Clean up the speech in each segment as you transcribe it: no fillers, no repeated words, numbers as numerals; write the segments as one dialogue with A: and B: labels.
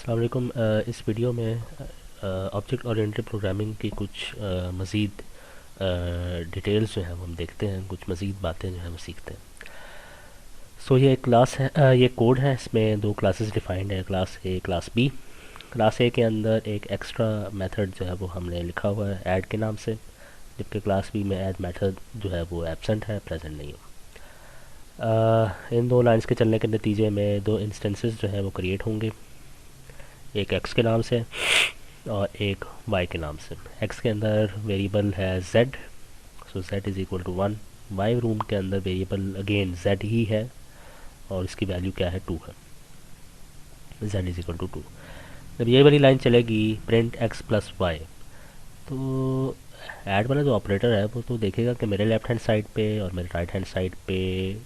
A: अस्सलाम वालेकुम। इस वीडियो में ऑब्जेक्ट ओरिएंटेड प्रोग्रामिंग की कुछ मज़ीद डिटेल्स जो हैं वो हम देखते हैं, कुछ मज़ीद बातें जो हैं वो सीखते हैं। सो ये एक क्लास है, ये कोड है, इसमें दो क्लासेस डिफाइंड है, class A class B. Class A के अंदर एक एक्स्ट्रा मेथड जो है वो हमने लिखा हुआ है ऐड के नाम से, जबकि क्लास बी में ऐड मेथड जो है वो एब्सेंट है, प्रेजेंट नहीं है। इन दो लाइंस के चलने के नतीजे में दो इंस्टेंसेस जो है वो क्रिएट होंगे, एक एक्स के नाम से और एक y के नाम से। x के अंदर वेरिएबल है z, so z is equal to 1। y room के अंदर वेरिएबल अगेन z ही है और इसकी वैल्यू क्या है, 2 है। z is equal to 2। जब ये वाली लाइन चलेगी प्रिंट x प्लस वाई, तो ऐड वाला जो ऑपरेटर है वो तो देखेगा कि मेरे लेफ्ट हैंड साइड पे और मेरे राइट हैंड साइड पे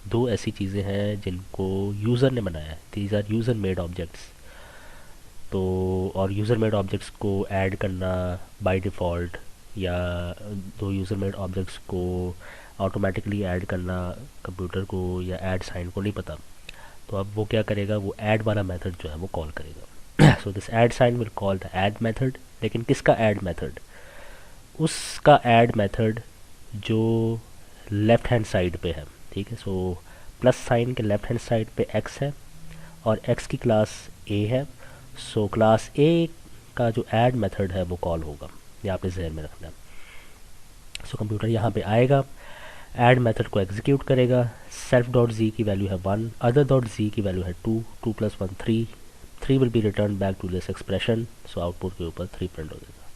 A: दो ऐसी चीज़ें हैं जिनको यूज़र ने बनाया है। These are user made objects. तो और यूज़र मेड ऑब्जेक्ट्स को ऐड करना बाय डिफ़ॉल्ट या दो यूज़र मेड ऑब्जेक्ट्स को ऑटोमेटिकली ऐड करना कंप्यूटर को या ऐड साइन को नहीं पता। तो अब वो क्या करेगा, वो ऐड वाला मेथड जो है वो कॉल करेगा। So this add sign will call the add method. लेकिन किसका ऐड मेथड? उसका ऐड मेथड जो लेफ़्ट हैंड साइड पे है। ठीक है, सो प्लस साइन के लेफ़्ट हैंड साइड पे x है और x की क्लास a है। सो क्लास ए का जो ऐड मेथड है वो कॉल होगा, ये आपने जहन में रखना। सो कंप्यूटर यहाँ पे आएगा, ऐड मेथड को एग्जीक्यूट करेगा। सेल्फ डॉट जी की वैल्यू है 1, अदर डॉट जी की वैल्यू है 2, 2 plus 1 3, 3 will be return back to this expression. So output के ऊपर 3 प्रिंट हो जाएगा।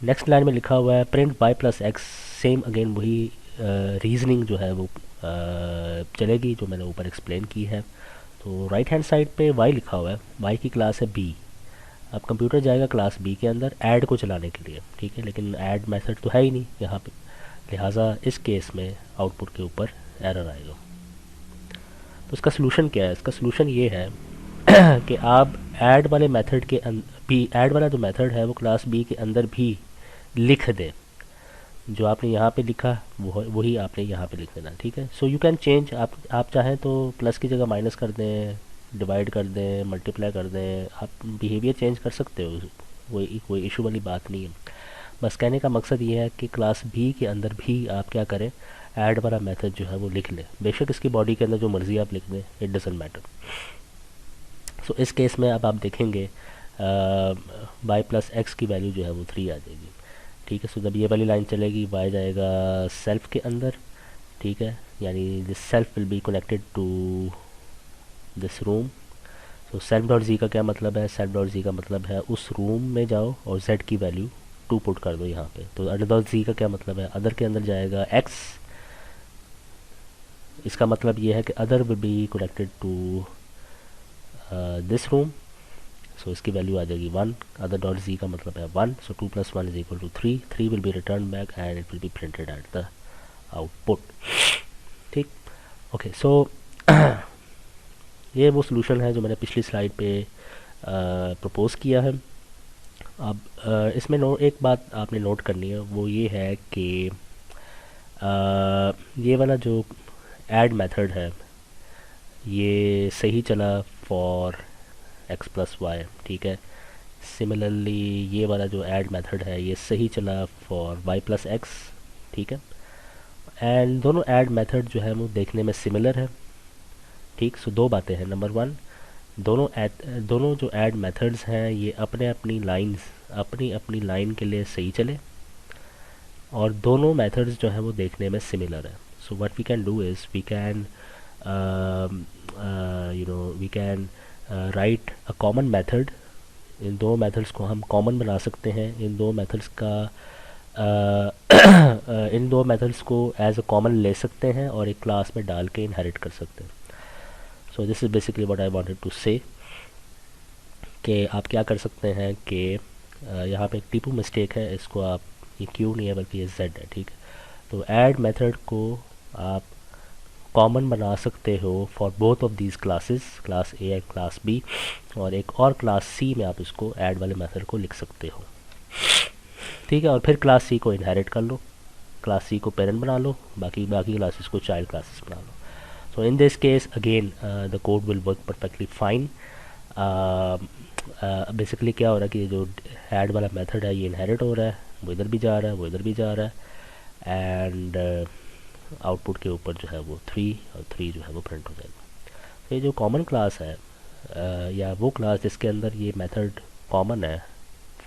A: नेक्स्ट लाइन में लिखा हुआ है print y plus x. Same again वही रीजनिंग जो है वो चलेगी जो मैंने ऊपर एक्सप्लेन की है। तो राइट हैंड साइड पे y लिखा हुआ है, y की क्लास है b। अब कंप्यूटर जाएगा क्लास b के अंदर ऐड को चलाने के लिए, ठीक है, लेकिन ऐड मेथड तो है ही नहीं यहाँ पे, लिहाजा इस केस में आउटपुट के ऊपर एरर आएगा। तो इसका सलूशन क्या है? इसका सलूशन ये है कि आप ऐड वाले मेथड के भी, ऐड वाला जो मेथड है वो क्लास b के अंदर भी लिख दें। जो आपने यहाँ पे लिखा वो वही आपने यहाँ पे लिख देना। ठीक है, सो यू कैन चेंज। आप चाहें तो प्लस की जगह माइनस कर दें, डिवाइड कर दें, मल्टीप्लाई कर दें, आप बिहेवियर चेंज कर सकते हो, कोई इशू वाली बात नहीं है। बस कहने का मकसद ये है कि क्लास बी के अंदर भी आप क्या करें, ऐड वाला मेथड जो है वो लिख लें। बेशक इसकी बॉडी के अंदर जो मर्ज़ी आप लिख दें, इट डजेंट मैटर। सो इस केस में अब आप देखेंगे y प्लस एक्स की वैल्यू जो है वो 3 आ जाएगी। ठीक है, सो जब ये वाली लाइन चलेगी y जाएगा सेल्फ के अंदर। ठीक है, यानी this self will be connected to this room. So self dot z का क्या मतलब है? सेल्फ डॉट जी का मतलब है उस रूम में जाओ और z की वैल्यू 2 पुट कर दो यहाँ पे। तो अदर डॉट जी का क्या मतलब है? अदर के अंदर जाएगा x। इसका मतलब ये है कि other will be connected to this room. So इसकी वैल्यू आ जाएगी 1। अदर डॉट जी का मतलब है 1। So 2 plus 1 is equal to 3। 3 will be return back and it will be printed at the output. ठीक, ओके। सो ये वो solution है जो मैंने पिछली स्लाइड पे प्रपोज किया है। अब इसमें एक बात आपने नोट करनी है, वो ये है कि ये वाला जो ऐड मेथड है ये सही चला फॉर एक्स प्लस वाई। ठीक है, सिमिलरली ये वाला जो ऐड मेथड है ये सही चला फॉर वाई प्लस एक्स। ठीक है, एंड दोनों ऐड मेथड जो है वो देखने में सिमिलर है। ठीक, सो दो बातें हैं। नंबर वन, दोनों जो ऐड मेथड्स हैं ये अपने अपनी लाइन के लिए सही चले, और दोनों मेथड्स जो हैं वो देखने में सिमिलर है। So what we can do is we can we can write a common method. इन दो मेथड्स को हम कॉमन बना सकते हैं। इन दो मेथड्स का इन दो मेथड्स को एज अ कॉमन ले सकते हैं और एक क्लास में डाल के इनहेरिट कर सकते हैं। So this is basically what I wanted to say, कि आप क्या कर सकते हैं कि यहाँ पे एक टीपू मिस्टेक है, इसको आप, ये क्यू नहीं है बल्कि ये जेड है। ठीक है, तो ऐड मेथड को आप कॉमन बना सकते हो for both of these classes, class A and class B, और एक और क्लास सी में आप इसको ऐड वाले मेथड को लिख सकते हो। ठीक है, और फिर क्लास सी को इनहेरिट कर लो, क्लास सी को पेरेंट बना लो, बाकी क्लासेस को चाइल्ड क्लासेस बना लो। So in this case again the code will work perfectly fine. Basically क्या हो रहा है कि जो ऐड वाला मेथड है ये इनहेरिट हो रहा है, वो इधर भी जा रहा है, वो इधर भी जा रहा है, एंड आउटपुट के ऊपर जो है वो 3 और 3 जो है वो प्रिंट हो जाएगा। तो ये जो कॉमन क्लास है या वो क्लास जिसके अंदर ये मेथड कॉमन है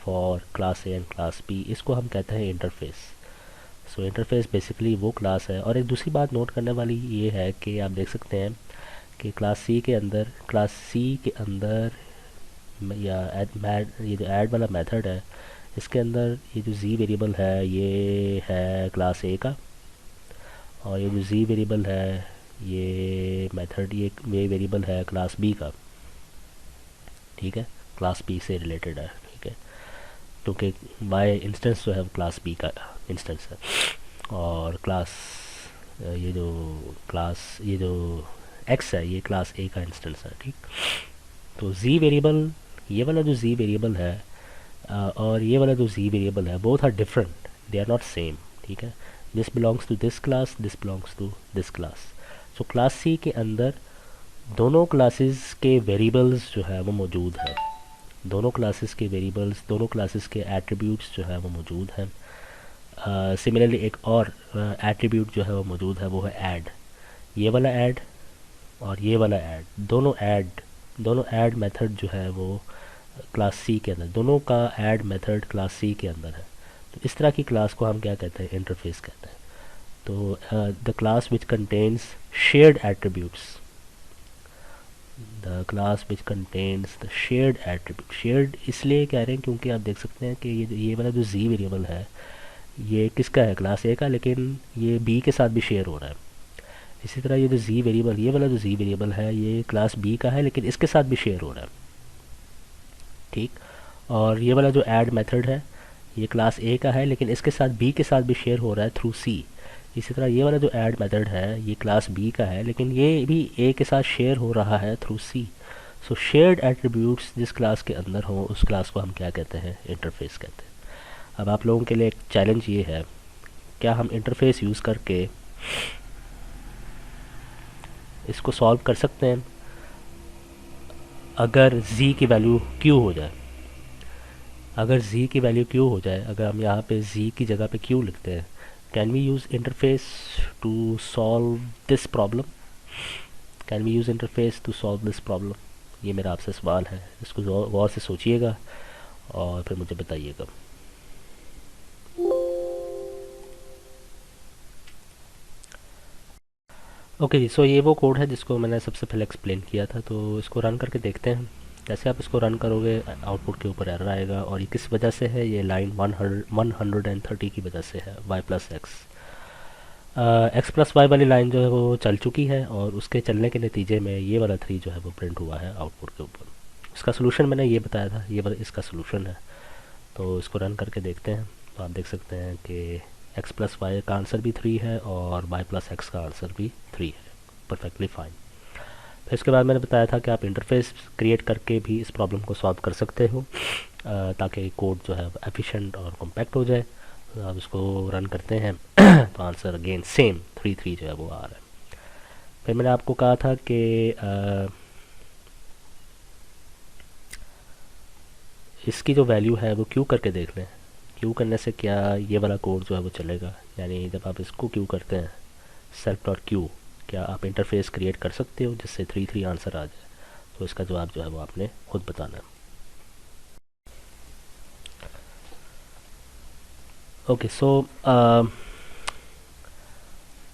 A: for class A and class B, इसको हम कहते हैं इंटरफेस। सो इंटरफेस बेसिकली वो क्लास है। और एक दूसरी बात नोट करने वाली ये है कि आप देख सकते हैं कि क्लास सी के अंदर या ये जो ऐड वाला मेथड है इसके अंदर ये जो z वेरिएबल है ये है क्लास ए का, और ये जो z वेरिएबल है ये मेथड ये वेरिएबल है क्लास बी का। ठीक है, क्लास बी से रिलेटेड है। ठीक है, क्योंकि वाई इंस्टेंस जो है वो क्लास बी का इंस्टेंस है, और ये जो x है ये क्लास ए का इंस्टेंस है। ठीक, तो z वेरिएबल, ये वाला जो z वेरिएबल है और ये वाला जो z वेरिएबल है both are different, they are not same. ठीक है, this belongs to this class, this belongs to this class. So class C के अंदर दोनों क्लासेस के वेरिएबल्स जो है वो मौजूद है, दोनों क्लासेस के वेरिएबल्स, दोनों क्लासेस के एट्रीब्यूट्स जो है वो मौजूद हैं। सिमिलरली एक और एट्रीब्यूट जो है वो मौजूद है, वो है ऐड। ये वाला ऐड और ये वाला ऐड, दोनों ऐड मेथड जो है वो क्लास सी के अंदर, दोनों का ऐड मेथड क्लास सी के अंदर है। तो इस तरह की क्लास को हम क्या कहते हैं, इंटरफेस कहते हैं। तो the class which contains shared attributes, the class which contains the shared attribute. Shared इसलिए कह रहे हैं क्योंकि आप देख सकते हैं कि ये वाला जो z वेरिएबल है ये किसका है, क्लास ए का, लेकिन ये b के साथ भी शेयर हो रहा है। इसी तरह ये जो z वेरिएबल, ये वाला जो z वेरिएबल है ये क्लास b का है लेकिन इसके साथ भी शेयर हो रहा है। ठीक, और ये वाला जो ऐड मेथड है ये क्लास ए का है लेकिन इसके साथ b के साथ भी शेयर हो रहा है थ्रू c। इसी तरह ये वाला जो ऐड मेथड है ये क्लास b का है लेकिन ये भी a के साथ शेयर हो रहा है थ्रू c। सो शेयर्ड एट्रीब्यूट्स जिस क्लास के अंदर हो उस क्लास को हम क्या कहते हैं, इंटरफेस कहते हैं। अब आप लोगों के लिए एक चैलेंज ये है, क्या हम इंटरफेस यूज़ करके इसको सॉल्व कर सकते हैं अगर z की वैल्यू q हो जाए। अगर z की वैल्यू q हो जाए, अगर हम यहाँ पे z की जगह पे q लिखते हैं, can we use interface to solve this problem? Can we use interface to solve this problem? ये मेरा आपसे सवाल है, इसको गौर से सोचिएगा और फिर मुझे बताइएगा। ओके जी, सो ये वो कोड है जिसको मैंने सबसे पहले एक्सप्लेन किया था, तो इसको रन करके देखते हैं। जैसे आप इसको रन करोगे आउटपुट के ऊपर एरर आएगा, और ये किस वजह से है, ये लाइन 130 की वजह से है, y plus x plus y वाली लाइन जो है वो चल चुकी है, और उसके चलने के नतीजे में ये वाला 3 जो है वो प्रिंट हुआ है आउटपुट के ऊपर। इसका सोल्यूशन मैंने ये बताया था, ये वाला इसका सोल्यूशन है। तो इसको रन करके देखते हैं, तो आप देख सकते हैं कि x प्लस वाई का आंसर भी 3 है और y प्लस एक्स का आंसर भी 3 है, परफेक्टली फाइन। फिर इसके बाद मैंने बताया था कि आप इंटरफेस क्रिएट करके भी इस प्रॉब्लम को सॉल्व कर सकते हो ताकि कोड जो है एफिशिएंट और कॉम्पैक्ट हो जाए। तो आप इसको रन करते हैं तो आंसर अगेन सेम 3 जो है वो आ रहा है। फिर मैंने आपको कहा था कि इसकी जो वैल्यू है वो क्यू करके देख लें। क्यू करने से क्या ये वाला कोड जो है वो चलेगा, यानी जब आप इसको क्यू करते हैं सेल्फ डॉट क्यू, क्या आप इंटरफेस क्रिएट कर सकते हो जिससे 3 आंसर आ जाए? तो इसका जवाब जो है वो आपने खुद बताना है। Okay, so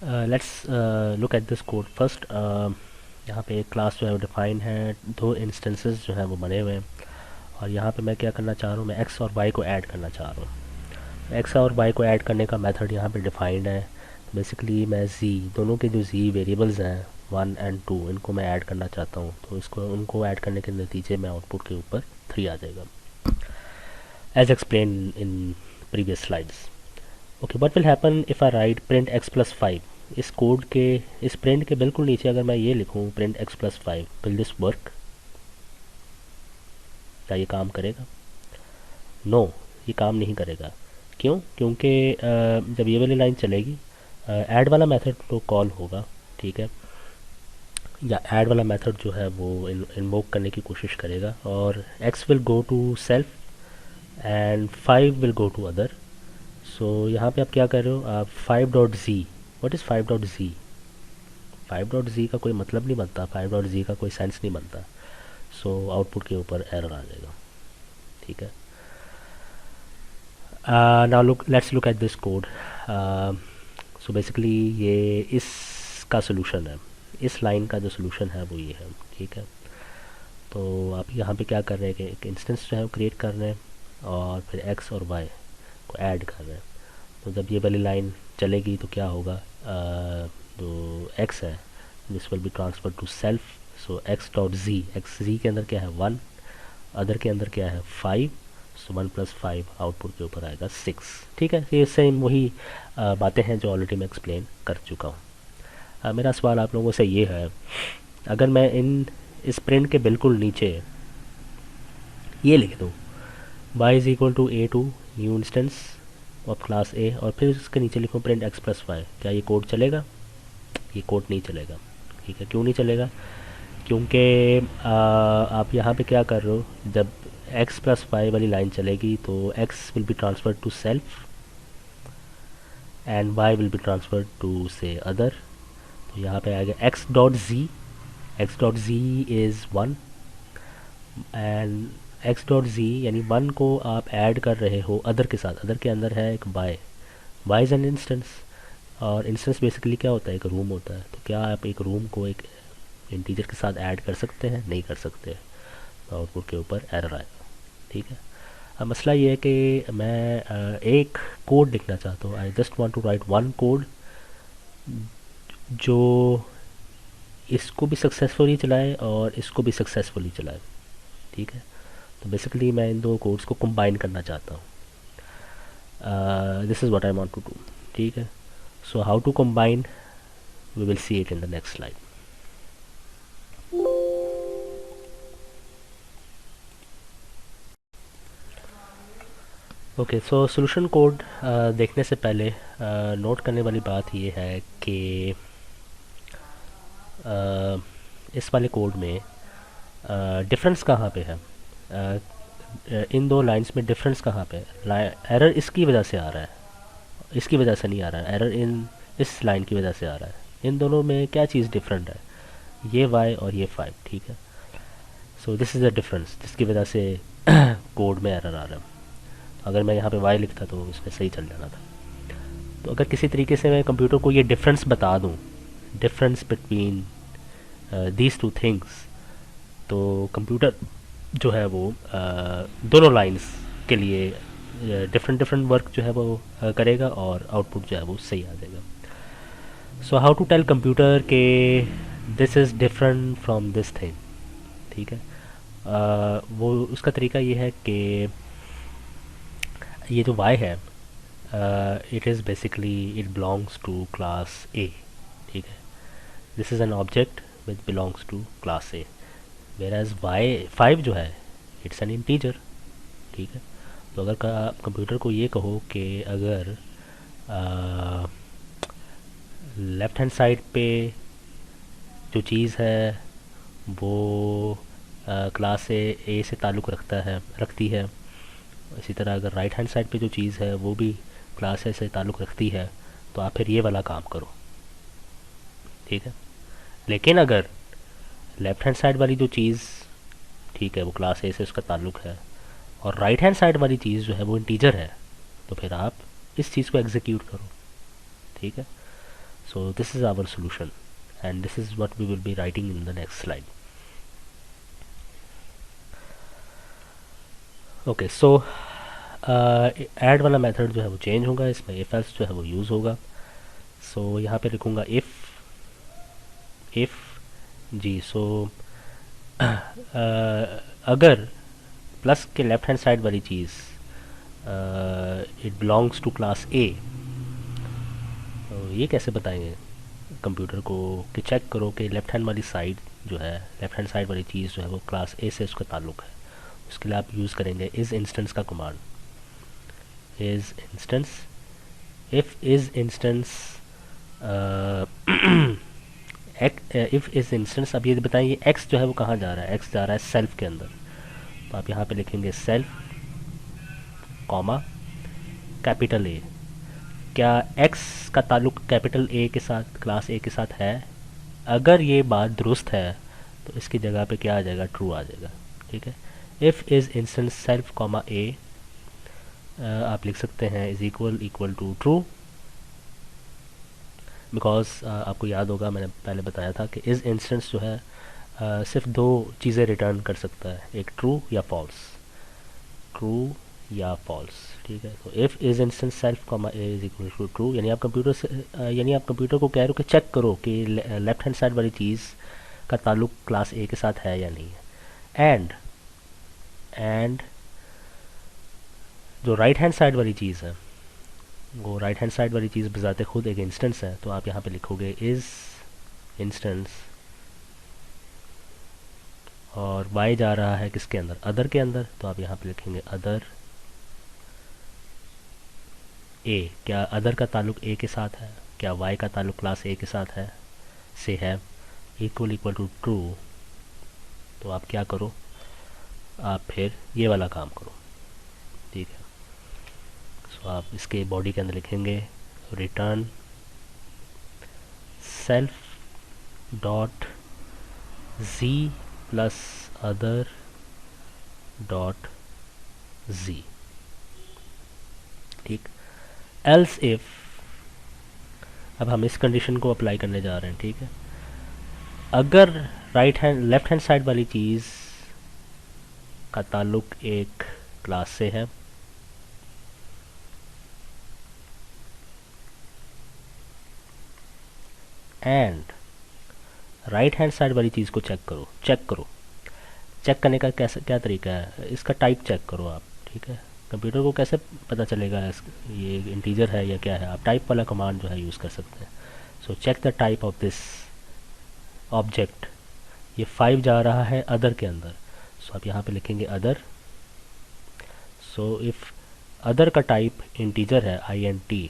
A: let's look at this code first. यहाँ पे एक क्लास जो है वो डिफाइन है, 2 इंस्टेंसेस जो है वो बने हुए हैं, और यहाँ पे मैं क्या करना चाह रहा हूँ, मैं x और y को ऐड करना चाह रहा हूँ। x और y को ऐड करने का मेथड यहाँ पे डिफाइंड है। बेसिकली मैं z, दोनों के जो z वेरिएबल्स हैं 1 एंड 2, इनको मैं ऐड करना चाहता हूँ। तो इसको उनको ऐड करने के नतीजे में आउटपुट के ऊपर 3 आ जाएगा, as explain in previous slides. Okay, what will happen if I write print x plus 5? इस कोड के, इस प्रिंट के बिल्कुल नीचे अगर मैं ये लिखूँ print x plus 5, will this work? क्या ये काम करेगा? नो, ये काम नहीं करेगा। क्यों? क्योंकि जब ये वाली लाइन चलेगी ऐड वाला मेथड तो कॉल होगा, ठीक है, या ऐड वाला मेथड जो है वो इन्वोक करने की कोशिश करेगा, और x will go to self and 5 will go to other. So यहाँ पे आप क्या कर रहे हो, आप 5.z, what is 5.z? 5.z का कोई मतलब नहीं बनता, 5.z का कोई सेंस नहीं बनता। सो आउटपुट के ऊपर एरर आ जाएगा, ठीक है। Now look, let's look at this code. So basically ये इसका सोल्यूशन है, इस लाइन का जो सोल्यूशन है वो ये है, ठीक है। तो आप यहाँ पे क्या कर रहे हैं कि एक इंस्टेंस जो है वो क्रिएट कर रहे हैं और फिर x और y को ऐड कर रहे हैं। तो जब ये वाली लाइन चलेगी तो क्या होगा, जो x है this will be transfer to self. So x dot z, x g के अंदर क्या है 1, अदर के अंदर क्या है 5। सो 1 + 5 आउटपुट के ऊपर आएगा 6, ठीक है। ये सेम वही बातें हैं जो ऑलरेडी मैं एक्सप्लेन कर चुका हूँ। मेरा सवाल आप लोगों से ये है, अगर मैं इस प्रिंट के बिल्कुल नीचे ये लिख दूँ y is equal to a to new instance of class a, और फिर इसके नीचे लिखूँ प्रिंट x + y, क्या ये कोड चलेगा? ये कोड नहीं चलेगा, ठीक है। क्यों नहीं चलेगा? क्योंकि आप यहाँ पे क्या कर रहे हो, जब x + y वाली लाइन चलेगी तो x will be transfer to self and y will be transfer to से अदर। तो यहाँ पे आएगा x dot z, x dot z is 1 and x dot z यानी 1 को आप ऐड कर रहे हो अदर के साथ, अदर के अंदर है एक y इज़ एन इंस्टेंस, और इंस्टेंस बेसिकली क्या होता है, एक रूम होता है। तो क्या आप एक रूम को एक इंटीजर के साथ ऐड कर सकते हैं? नहीं कर सकते, तो आउटपुट के ऊपर एरर आएगा, ठीक है। अब मसला ये है कि मैं एक कोड लिखना चाहता हूँ, I just want to write one code जो इसको भी सक्सेसफुली चलाए और इसको भी सक्सेसफुली चलाए, ठीक है। तो बेसिकली मैं इन दो कोड्स को कंबाइन करना चाहता हूँ, this is what I want to do, ठीक है। So how to combine, we will see it in the next slide. Okay, so solution code देखने से पहले नोट करने वाली बात ये है कि इस वाले कोड में डिफरेंस कहाँ पे है, इन दो लाइंस में डिफरेंस कहाँ पे है। एरर इसकी वजह से आ रहा है, इसकी वजह से नहीं आ रहा है, एरर इन इस लाइन की वजह से आ रहा है। इन दोनों में क्या चीज़ डिफरेंट है, ये y और ये 5, ठीक है। So this is the difference जिसकी वजह से कोड में एरर आ रहा है। अगर मैं यहाँ पे y लिखता तो इसमें सही चल जाना था। तो अगर किसी तरीके से मैं कंप्यूटर को ये डिफरेंस बता दूँ, difference between these two things, तो कंप्यूटर जो है वो दोनों लाइंस के लिए डिफरेंट डिफरेंट वर्क जो है वो करेगा और आउटपुट जो है वो सही आ जाएगा। So how to tell computer के this is different from this thing, ठीक है। वो उसका तरीका ये है कि ये जो y है it is basically it belongs to class a, ठीक है। This is an object which belongs to class a, whereas y 5 जो है इट्स एन इंटीजर, ठीक है। तो अगर कंप्यूटर को ये कहो कि अगर लेफ़्ट हैंड साइड पे जो चीज़ है वो क्लास ए से ताल्लुक़ रखती है, इसी तरह अगर राइट हैंड साइड पे जो चीज़ है वो भी क्लास ए से ताल्लुक़ रखती है, तो आप फिर ये वाला काम करो, ठीक है। लेकिन अगर लेफ़्ट हैंड साइड वाली जो चीज़, ठीक है, वो क्लास ए से उसका ताल्लुक़ है और राइट हैंड साइड वाली चीज़ जो है वो इंटीजर है, तो फिर आप इस चीज़ को एग्जीक्यूट करो, ठीक है। So this is our solution and this is what we will be writing in the next slide. Okay, so add वाला मेथड जो है वो चेंज होगा, इसमें इफ एल्स जो है वो यूज़ होगा। सो यहाँ पे लिखूँगा इफ़ जी। सो अगर प्लस के लेफ्ट हैंड साइड वाली चीज़ it belongs to class A, तो ये कैसे बताएंगे कंप्यूटर को कि चेक करो कि लेफ़्ट हैंड वाली साइड जो है, लेफ़्ट हैंड साइड वाली चीज़ जो है वो क्लास ए से उसका ताल्लुक़ है। उसके लिए आप यूज़ करेंगे इज़ इंस्टेंस का command, is instance if is instance if इस इंस्टेंस, अब ये बताएं ये एक्स जो है वो कहाँ जा रहा है, एक्स जा रहा है सेल्फ के अंदर, तो आप यहाँ पे लिखेंगे सेल्फ कॉमा कैपिटल ए। क्या एक्स का ताल्लुक कैपिटल ए के साथ, क्लास ए के साथ है? अगर ये बात दुरुस्त है तो इसकी जगह पे क्या आ जाएगा, ट्रू आ जाएगा। ठीक है, if is instance self comma A, आप लिख सकते हैं is equal equal to true, because आपको याद होगा मैंने पहले बताया था कि इस इंस्टेंस जो है सिर्फ दो चीज़ें रिटर्न कर सकता है, एक ट्रू या फॉल्स, ट्रू या फॉल्स। ठीक है, तो if is instance self comma A is equal to true, यानी आप कंप्यूटर से यानी आप कंप्यूटर को कह रहे हो कि चेक करो कि लेफ्ट हैंड साइड वाली चीज़ का ताल्लुक क्लास ए के साथ है या नहीं है। एंड जो राइट हैंड साइड वाली चीज़ है, वो राइट हैंड साइड वाली चीज़ बजाते खुद एक इंस्टेंस है, तो आप यहाँ पे लिखोगे इज़ इंस्टेंस, और y जा रहा है किसके अंदर, अदर के अंदर, तो आप यहाँ पे लिखेंगे अदर ए। क्या अदर का ताल्लुक ए के साथ है, क्या y का ताल्लुक क्लास ए के साथ है, से है, इक्वल इक्वल टू ट्रू, तो आप क्या करो, आप फिर ये वाला काम करो। ठीक है, सो आप इसके बॉडी के अंदर लिखेंगे return self dot z plus other dot z। ठीक, एल्स इफ, अब हम इस कंडीशन को अप्लाई करने जा रहे हैं। ठीक है, अगर right hand left hand side वाली चीज़ का ताल्लुक एक क्लास से है, एंड राइट हैंड साइड वाली चीज़ को चेक करो, चेक करने का कैसे, क्या तरीका है, इसका टाइप चेक करो आप। ठीक है, कंप्यूटर को कैसे पता चलेगा ये इंटीजर है या क्या है, आप टाइप वाला कमांड जो है यूज़ कर सकते हैं। So check the type of this object, ये 5 जा रहा है अदर के अंदर, सो आप यहाँ पे लिखेंगे अदर। सो इफ़ अदर का टाइप इंटीजर है int,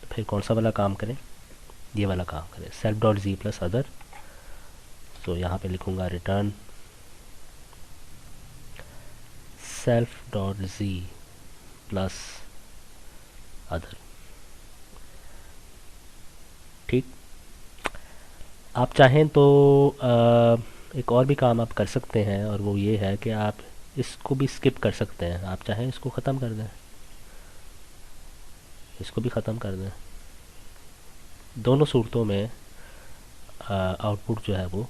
A: तो फिर कौन सा वाला काम करें, ये वाला काम करें, सेल्फ डॉट जी प्लस अदर। तो यहाँ पे लिखूँगा रिटर्न सेल्फ डॉट जी प्लस अदर। ठीक, आप चाहें तो एक और भी काम आप कर सकते हैं, और वो ये है कि आप इसको भी स्किप कर सकते हैं, आप चाहें इसको ख़त्म कर दें, इसको भी ख़त्म कर दें, दोनों सूरतों में आउटपुट जो है वो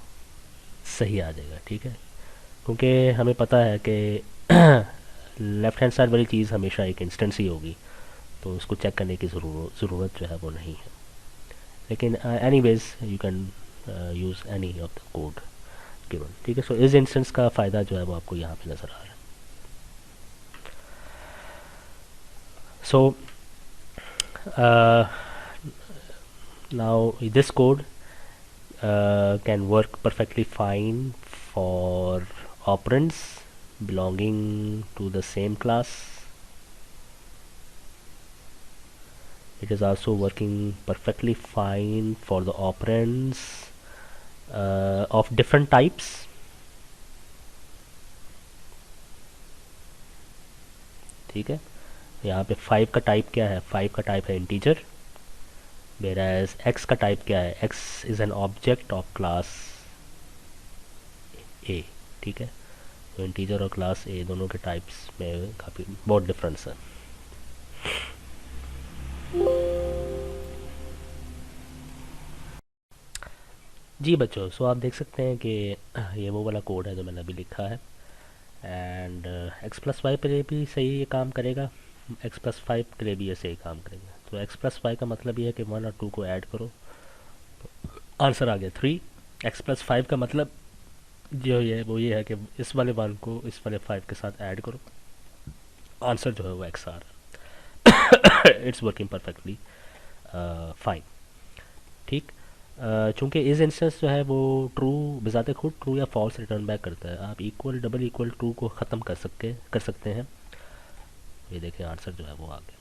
A: सही आ जाएगा। ठीक है, क्योंकि हमें पता है कि लेफ़्ट हैंड साइड वाली चीज़ हमेशा एक इंस्टेंस ही होगी, तो उसको चेक करने की ज़रूरत जो है वो नहीं है। लेकिन anyways you can use any of the code given. ठीक है, सो इस इंस्टेंस का फ़ायदा जो है वो आपको यहाँ पे नज़र आ रहा है। सो now this code can work perfectly fine for operands belonging to the same class. It is also working perfectly fine for the operands of different types. ठीक है, यहाँ पे 5 का टाइप क्या है, 5 का टाइप है इंटीजर, whereas x का टाइप क्या है, x is an object of class a। ठीक है, तो इंटीजर और क्लास a दोनों के टाइप्स में काफ़ी बहुत डिफरेंस है। जी बच्चों, सो आप देख सकते हैं कि ये वो वाला कोड है जो मैंने अभी लिखा है, एंड x प्लस वाई के लिए भी सही ये काम करेगा, x प्लस 5 के लिए भी ये सही काम करेगा। तो x प्लस वाई का मतलब ये है कि 1 और 2 को ऐड करो, तो आंसर आ गया 3। x प्लस 5 का मतलब जो ये वो ये है कि इस वाले 1 को इस वाले 5 के साथ ऐड करो, आंसर जो है वो x आ रहा है। It's working perfectly fine. ठीक, चूँकि इस इंस्टेंस जो है वो ट्रू बजाते खुद ट्रू या फॉल्स रिटर्न बैक करता है, आप इक्वल डबल इक्वल ट्रू को ख़त्म कर सकते हैं। ये देखें आंसर जो है वो आ गया।